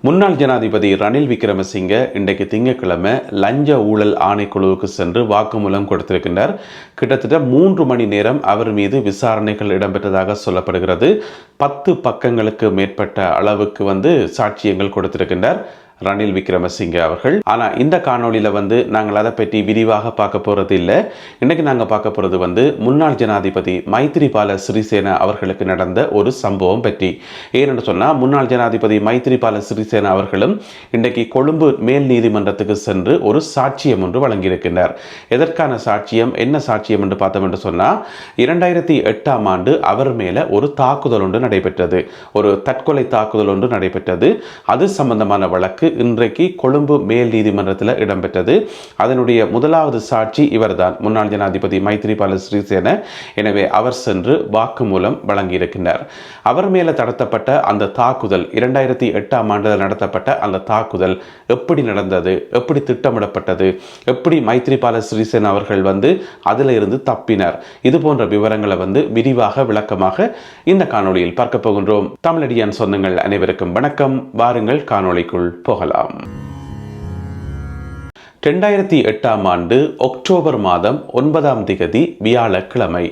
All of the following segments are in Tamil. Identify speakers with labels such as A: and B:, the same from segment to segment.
A: முன்னாள் ஜனாதிபதி ரணில் விக்ரமசிங்க இன்றைக்கு திங்கட்கிழமை லஞ்ச ஊழல் ஆணைக்குழுவுக்கு சென்று வாக்குமூலம் கொடுத்திருக்கின்றார். கிட்டத்தட்ட 3 மணி நேரம் அவர் மீது விசாரணைகள் இடம்பெற்றதாக சொல்லப்படுகிறது. 10 பக்கங்களுக்கு மேற்பட்ட அளவுக்கு சாட்சியங்கள் கொடுத்திருக்கின்றார் ரணில் விக்ரமசிங்க அவர்கள். ஆனால் இந்த காணொலியில் நாங்கள் அதை பற்றி விரிவாக பார்க்க போகிறது இல்லை. இன்றைக்கி நாங்கள் பார்க்க போகிறது முன்னாள் ஜனாதிபதி மைத்திரிபால சிறிசேன அவர்களுக்கு நடந்த ஒரு சம்பவம் பற்றி. ஏனென்று சொன்னால் முன்னாள் ஜனாதிபதி மைத்திரிபால சிறிசேன அவர்களும் இன்றைக்கு கொழும்பு மேல் நீதிமன்றத்துக்கு சென்று ஒரு சாட்சியம் ஒன்று வழங்கியிருக்கின்றார். எதற்கான சாட்சியம், என்ன சாட்சியம் என்று பார்த்தோம் என்று சொன்னால் 2008ஆம் ஆண்டு அவர் மேலே ஒரு தாக்குதல் ஒன்று நடைபெற்றது. ஒரு தற்கொலை தாக்குதல் ஒன்று நடைபெற்றது. அது சம்பந்தமான வழக்கு இன்றைக்கு கொழும்பு மேல் நீதிமன்றத்தில் இடம்பெற்றது. அதனுடைய முதலாவது சாட்சி இவர்தான், முன்னாள் ஜனாதிபதி மைத்திரிபால சிறிசேன. எனவே அவர் சென்று வாக்குமூலம் வழங்கியிருக்கின்றார். அவர் மேலே நடத்தப்பட்ட அந்த தாக்குதல், 2008ஆம் ஆண்டில் நடத்தப்பட்ட அந்த தாக்குதல் எப்படி நடந்தது, எப்படி திட்டமிடப்பட்டது, எப்படி மைத்திரிபால சிறிசேன அவர்கள் அதில் இருந்து தப்பினார், இது போன்ற விவரங்களை விரிவாக விளக்கமாக இந்த காணொளியில் பார்க்க போகின்றோம். தமிழடியான் சொந்தங்கள் அனைவருக்கும் வணக்கம். வாருங்கள் காணொளிக்குள் போகலாம். 2008ஆம் ஆண்டு அக்டோபர் மாதம் 9ஆம் திகதி வியாழக்கிழமை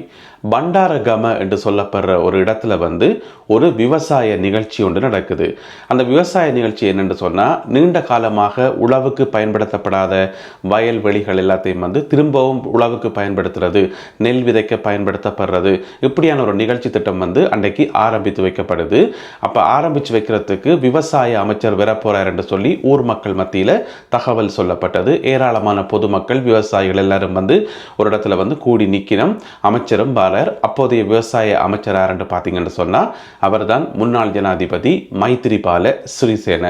A: பண்டாரகம என்று சொல்லப்படுற ஒரு இடத்துல ஒரு விவசாய நிகழ்ச்சி ஒன்று நடக்குது. அந்த விவசாய நிகழ்ச்சி என்னென்று சொன்னால், நீண்ட காலமாக உழவுக்கு பயன்படுத்தப்படாத வயல்வெளிகள் எல்லாத்தையும் திரும்பவும் உழவுக்கு பயன்படுத்துறது, நெல் விதைக்க பயன்படுத்தப்படுறது, இப்படியான ஒரு நிகழ்ச்சி திட்டம் அன்றைக்கு ஆரம்பித்து வைக்கப்படுது. அப்போ ஆரம்பித்து வைக்கிறதுக்கு விவசாய அமைச்சர் வரப்போறார் என்று சொல்லி ஊர் மக்கள் மத்தியில் தகவல் சொல்லப்பட்டது. ஏராளமான பொதுமக்கள், விவசாயிகள் எல்லாரும் ஒரு இடத்துல கூடி நிற்கணும். அமைச்சரும் அப்போதைய விவசாய அமைச்சர் யார் என்று பார்த்தீங்கன்னு சொன்னால் அவர்தான் முன்னாள் ஜனாதிபதி மைத்திரிபால சிறிசேன.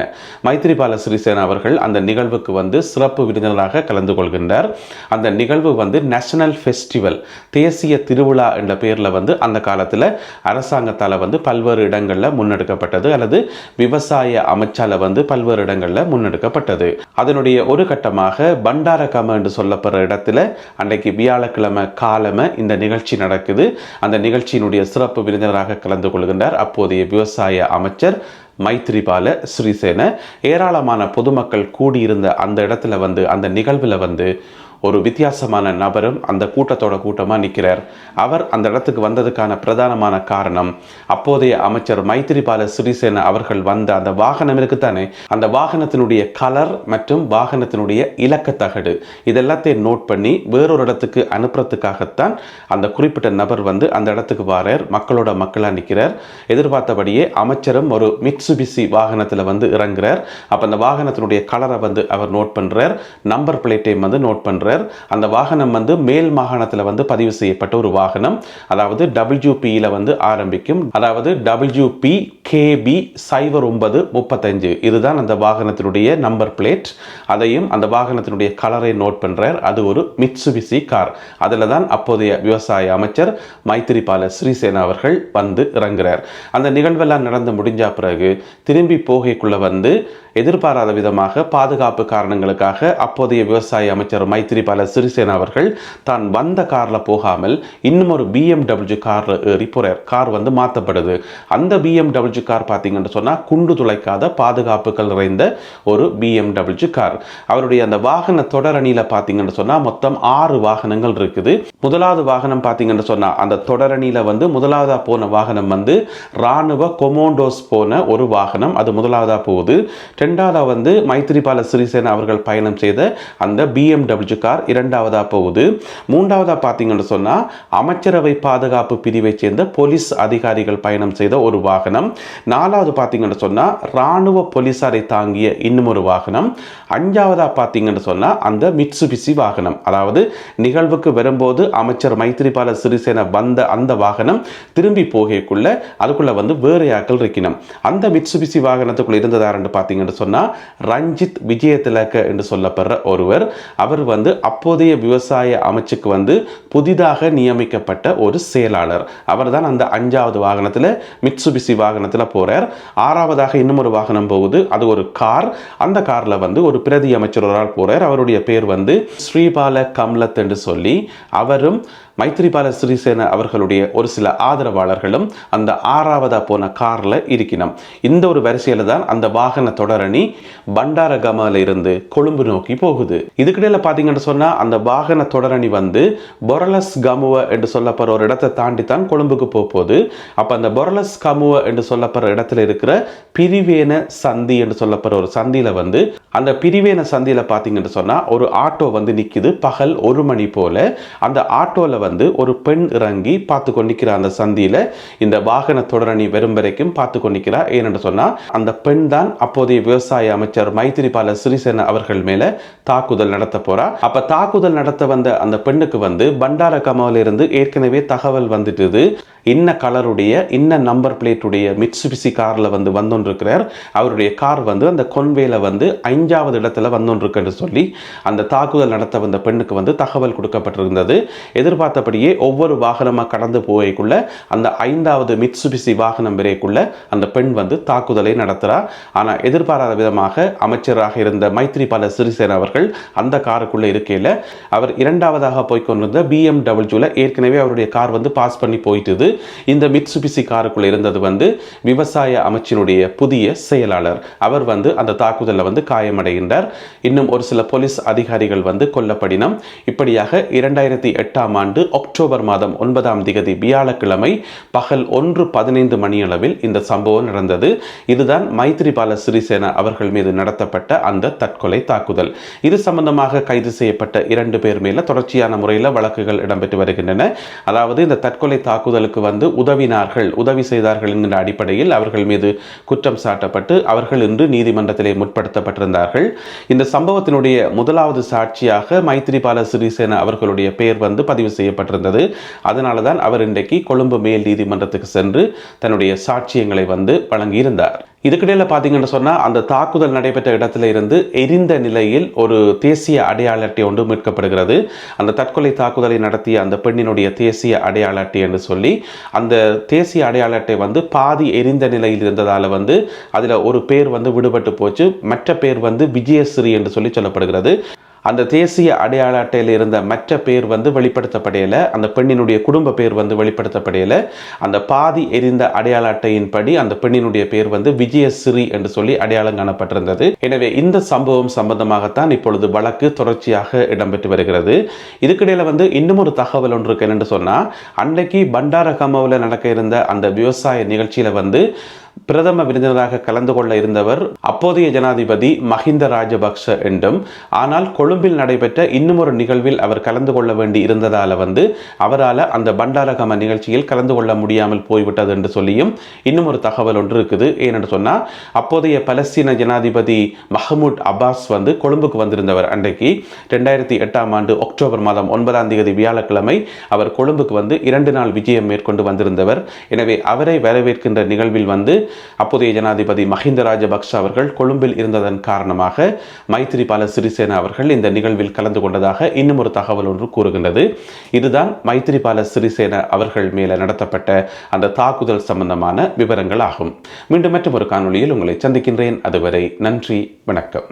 A: மைத்திரிபால சிறிசேன அவர்கள் அந்த நிகழ்வுக்கு சிறப்பு விருந்தினராக கலந்து கொள்கின்றார். அந்த நிகழ்வு நேஷனல் ஃபெஸ்டிவல், தேசிய திருவிழா என்ற பெயரில் அந்த காலத்தில் அரசாங்கத்தால் பல்வேறு இடங்களில் முன்னெடுக்கப்பட்டது, அல்லது விவசாய அமைச்சால பல்வேறு இடங்களில் முன்னெடுக்கப்பட்டது. அதனுடைய ஒரு கட்டமாக பண்டாரகம என்று சொல்லப்படுற இடத்துல அன்றைக்கு வியாழக்கிழமை காலமை இந்த நிகழ்ச்சி நடக்குது. அந்த நிகழ்ச்சியினுடைய சிறப்பு விருந்தினராக கலந்து கொள்கின்றார் அப்போதைய விவசாய அமைச்சர் மைத்திரிபால சிறிசேன. ஏராளமான பொதுமக்கள் கூடியிருந்த அந்த இடத்துல அந்த நிகழ்வில் ஒரு வித்தியாசமான நபரும் அந்த கூட்டமாக நிற்கிறார். அவர் அந்த இடத்துக்கு வந்ததுக்கான பிரதானமான காரணம், அப்போதைய அமைச்சர் மைத்திரிபால சிறிசேன அவர்கள் வந்த அந்த வாகனம் இருக்குத்தானே, அந்த வாகனத்தினுடைய கலர் மற்றும் வாகனத்தினுடைய இலக்க தகடு இதெல்லாத்தையும் நோட் பண்ணி வேறொரு இடத்துக்கு அனுப்புறதுக்காகத்தான் அந்த குறிப்பிட்ட நபர் அந்த இடத்துக்கு வாரார். மக்களாக நிற்கிறார். எதிர்பார்த்தபடியே அமைச்சரும் ஒரு மிட்சுபிசி வாகனத்தில் இறங்குறார். அப்போ அந்த வாகனத்தினுடைய கலரை அவர் நோட் பண்ணுறார். நம்பர் பிளேட்டையும் நோட் பண்ணுறார். அந்த வாகனம் மேல் மாகாணத்தில் பதிவு செய்யப்பட்ட ஒரு வாகனம், அதாவது WP ஆரம்பிக்கும், அதாவது WP KB 0935 இதுதான் அந்த வாகனத்தினுடைய நம்பர் பிளேட். அதையும் அந்த வாகனத்தினுடைய கலரை நோட் பண்றார். அது ஒரு மிட்சுபிசி கார். அதில் தான் அப்போதைய விவசாய அமைச்சர் மைத்திரிபால சிறிசேன அவர்கள் இறங்குறார். அந்த நிகழ்வெல்லாம் நடந்து முடிஞ்ச பிறகு திரும்பி போகைக்குள்ள எதிர்பாராத விதமாக பாதுகாப்பு காரணங்களுக்காக அப்போதைய விவசாய அமைச்சர் மைத்திரிபால சிறிசேன அவர்கள் தான் வந்த காரில் போகாமல் இன்னும் ஒரு BMW காரில் ஏறி போறார். கார் மாற்றப்படுது. அந்த BMW கார் பார்த்தீங்கன்னு சொன்னால் குண்டு துளைக்காத பாதுகாப்புகள் நிறைந்த ஒரு BMW கார். அவருடைய அந்த வாகன தொடரணியில் பார்த்தீங்கன்னு சொன்னால் மொத்தம் 6 வாகனங்கள் இருக்குது. முதலாவது வாகனம் பார்த்தீங்கன்னு சொன்னால் அந்த தொடரணியில் முதலாவதாக போன வாகனம் இராணுவ கொமோண்டோஸ் போன ஒரு வாகனம், அது முதலாவதாக போகுது. இரண்டாவது மைத்திரிபால சிறிசேன அவர்கள் பயணம் செய்த அந்த BMW கார் இரண்டாவதாக போகுது. மூன்றாவதாக பார்த்தீங்கன்னு சொன்னால் அமைச்சரவை பாதுகாப்பு பிரிவை சேர்ந்த போலீஸ் அதிகாரிகள் பயணம் செய்த ஒரு வாகனம். நாலாவது பார்த்தீங்கன்னு சொன்னால் இராணுவ போலீசாரை தாங்கிய இன்னும் ஒரு வாகனம். அஞ்சாவதாக பார்த்தீங்கன்னு சொன்னால் அந்த மிட்சுபிசி வாகனம், அதாவது நிகழ்வுக்கு வரும்போது அமைச்சர் மைத்திரிபால சிறிசேன வந்த அந்த வாகனம் திரும்பி போகக்குள்ள அதுக்குள்ள வேறு யாக்கள் இருக்கணும். அந்த மிட்சுபிசி வாகனத்துக்குள்ள இருந்ததார் என்று பார்த்தீங்கன்னு சொன்னால் ரஞ்சித் விஜயதிலக என்று சொல்லப்படுற ஒருவர். அவர் அப்போதைய விவசாய அமைச்சுக்கு வந்து புதிதாக நியமிக்கப்பட்ட ஒரு செயலாளர். அவர் தான் அந்த 5வது வாகனத்தில் மிட்சுபிசி வாகனத்தில் போறார். 6வதாக இன்னும் ஒரு வாகனம் போகுது, அது ஒரு கார். அந்த கார்ல வந்து ஒரு பிரதி அமைச்சர் ஒரு ஆள் போறார். அவருடைய பேர் வந்து ஸ்ரீபால கம்லத் என்று சொல்லி, அவரும் மைத்ரிபால சிறிசேன அவர்களுடைய ஒரு சில ஆதரவாளர்களும் அந்த 6வதா போன கார்ல இருக்கணும். இந்த ஒரு வரிசையில தான் அந்த வாகன தொடரணி பண்டாரகமல இருந்து கொழும்பு நோக்கி போகுது. இதுக்கிடையில பாத்தீங்கன்னு சொன்னா அந்த வாகன தொடரணி வந்து பொரலஸ் கமுவ என்று சொல்லப்படுற ஒரு இடத்தை தாண்டி தான் கொழும்புக்கு போகுது. அப்ப அந்த பொரலஸ் கமுவ என்று சொல்லப்படுற இடத்துல இருக்கிற பிரிவேன சந்தி என்று சொல்லப்படுற ஒரு சந்தியில வந்து அந்த பிரிவேன சந்தியில பாத்தீங்கன்னு சொன்னா ஒரு ஆட்டோ வந்து நிக்குது பகல் 1 மணி போல. அந்த ஆட்டோல வந்து ஒரு பெண் இறங்கி பார்த்து கொண்டிருக்கிற அந்த சந்தியில இந்த வாகன தொடரணி வெறும் வரைக்கும் பார்த்து கொண்டிருக்கிறார். ஏனென்று சொன்னா அந்த பெண் தான் அப்போதைய விவசாய அமைச்சர் மைத்திரிபால சிறிசேன அவர்கள் மேல தாக்குதல் நடத்த போறா. அப்ப தாக்குதல் நடத்த வந்த அந்த பெண்ணுக்கு வந்து பண்டாரகமல இருந்து ஏற்கனவே தகவல் வந்துட்டுது. இன்ன கலருடைய இன்ன நம்பர் பிளேட்டுடைய மிட்சுபிசி கார்ல வந்து வந்தோன்றிருக்கிறார். அவருடைய கார் வந்து அந்த கொன்வேல வந்து 5வது இடத்துல வந்தோன்றிருக்கு சொல்லி அந்த தாக்குதல் நடத்த வந்த பெண்ணுக்கு வந்து தகவல் கொடுக்கப்பட்டிருந்தது. எதிர்பார்த்தபடியே ஒவ்வொரு வாகனமா கடந்து போய்க்குள்ள அந்த 5வது மிட்சுபிசி வாகனம் வரைக்குள்ள அந்த பெண் வந்து தாக்குதலை நடத்துறா. ஆனா எதிர்பாராத விதமாக அமைச்சராக இருந்த மைத்ரிபால சிறிசேன அவர்கள் அந்த காருக்குள்ள இருக்கையில அவர் 2வதாக போய்கொண்டிருந்த BMW ஏற்கனவே அவருடைய கார் வந்து பாஸ் பண்ணி போயிட்டுது. இந்த மிட்சுபிசி காருக்குள்ள இருந்தது வந்து விவசாய அமைச்சினுடைய புதிய செயலாளர். அவர் வந்து அந்த தாக்குதலில் வந்து காயமடைகின்றார். இன்னும் ஒரு சில போலீஸ் அதிகாரிகள் வந்து கொல்லப்படினம். இப்படியாக 2008ஆம் ஆண்டு அக்டோபர் மாதம் 9ஆம் திகதி வியாழக்கிழமை பகல் 1:15 மணியளவில் இந்த சம்பவம் நடந்தது. இதுதான் மைத்ரிபால சிறிசேன அவர்கள் மீது நடத்தப்பட்ட அந்த தற்கொலை தாக்குதல். இது சம்பந்தமாக கைது செய்யப்பட்ட 2 பேர் மேல தொடர்ச்சியான முறையில் வழக்குகள் இடம்பெற்று வருகின்றன. அதாவது இந்த தற்கொலை தாக்குதலுக்கு வந்து உதவி செய்தார்கள் என்கிற அடிப்படையில் அவர்கள் மீது குற்றம் சாட்டப்பட்டு அவர்கள் இன்று நீதிமன்றத்திலே முற்படுத்தப்பட்டிருந்தார்கள். இந்த சம்பவத்தினுடைய முதலாவது சாட்சியாக மைத்ரிபால சிறிசேன அவர்களுடைய பெயர் வந்து பதிவு செய்யப்பட்டிருந்தது. அதனால தான் அவர் இன்றைக்கு கொழும்பு மேல் நீதிமன்றத்துக்கு சென்று தன்னுடைய சாட்சியங்களை வந்து வழங்கியிருந்தார். இதுக்கிடையில் பார்த்தீங்கன்னு சொன்னால் அந்த தாக்குதல் நடைபெற்ற இடத்துல இருந்து எரிந்த நிலையில் ஒரு தேசிய அடையாள அட்டை ஒன்று மீட்கப்படுகிறது. அந்த தற்கொலை தாக்குதலை நடத்திய அந்த பெண்ணினுடைய தேசிய அடையாள அட்டை என்று சொல்லி அந்த தேசிய அடையாள அட்டை வந்து பாதி எரிந்த நிலையில் இருந்ததால் வந்து அதில் ஒரு பேர் வந்து விடுபட்டு போச்சு. மற்ற பேர் வந்து விஜயஸ்ரீ என்று சொல்லி சொல்லப்படுகிறது. அந்த தேசிய அடையாள அட்டையில் இருந்த மற்ற பேர் வந்து வெளிப்படுத்தப்படையில, அந்த பெண்ணினுடைய குடும்ப பேர் வந்து வெளிப்படுத்தப்படையில அந்த பாதி எரிந்த அடையாள அட்டையின்படி அந்த பெண்ணினுடைய பேர் வந்து விஜயஸ்ரீ என்று சொல்லி அடையாளம் காணப்பட்டிருந்தது. எனவே இந்த சம்பவம் சம்பந்தமாகத்தான் இப்பொழுது வழக்கு தொடர்ச்சியாக இடம்பெற்று வருகிறது. இதுக்கிடையில வந்து இன்னும் ஒரு தகவல் ஒன்று இருக்கு. என்னென்று சொன்னா, அன்றைக்கு பண்டாரகமவில் நடக்க இருந்த அந்த விவசாய நிகழ்ச்சியில வந்து பிரதம விருந்தினராக கலந்து கொள்ள இருந்தவர் அப்போதைய ஜனாதிபதி மஹிந்த ராஜபக்ஷ என்றும், ஆனால் கொழும்பில் நடைபெற்ற இன்னும் ஒரு நிகழ்வில் அவர் கலந்து கொள்ள வேண்டி இருந்ததால வந்து அவரால் அந்த பண்டாரகம நிகழ்ச்சியில் கலந்து கொள்ள முடியாமல் போய்விட்டது என்று சொல்லியும் இன்னும் ஒரு தகவல் ஒன்று இருக்குது. ஏனென்று சொன்னால், அப்போதைய பலஸ்தீன ஜனாதிபதி மஹமூத் அப்பாஸ் வந்து கொழும்புக்கு வந்திருந்தவர். அன்றைக்கு 2008ஆம் ஆண்டு அக்டோபர் மாதம் 9ஆம் தேதி வியாழக்கிழமை அவர் கொழும்புக்கு வந்து 2 நாள் விஜயம் மேற்கொண்டு வந்திருந்தவர். எனவே அவரை வரவேற்கின்ற நிகழ்வில் வந்து அப்போதைய ஜனாதிபதி மஹிந்த ராஜபக்ஷ அவர்கள் கொழும்பில் இருந்ததன் காரணமாக மைத்ரிபால சிறிசேன அவர்கள் இந்த நிகழ்வில் கலந்து கொண்டதாக இன்னும் ஒரு தகவல் ஒன்று கூறுகின்றது. இதுதான் மைத்ரிபால சிறிசேன அவர்கள் மேல நடத்தப்பட்ட அந்த தாக்குதல் சம்பந்தமான விவரங்கள் ஆகும். மீண்டும் மற்றொரு காணொளியில் உங்களை சந்திக்கின்றேன். அதுவரை நன்றி, வணக்கம்.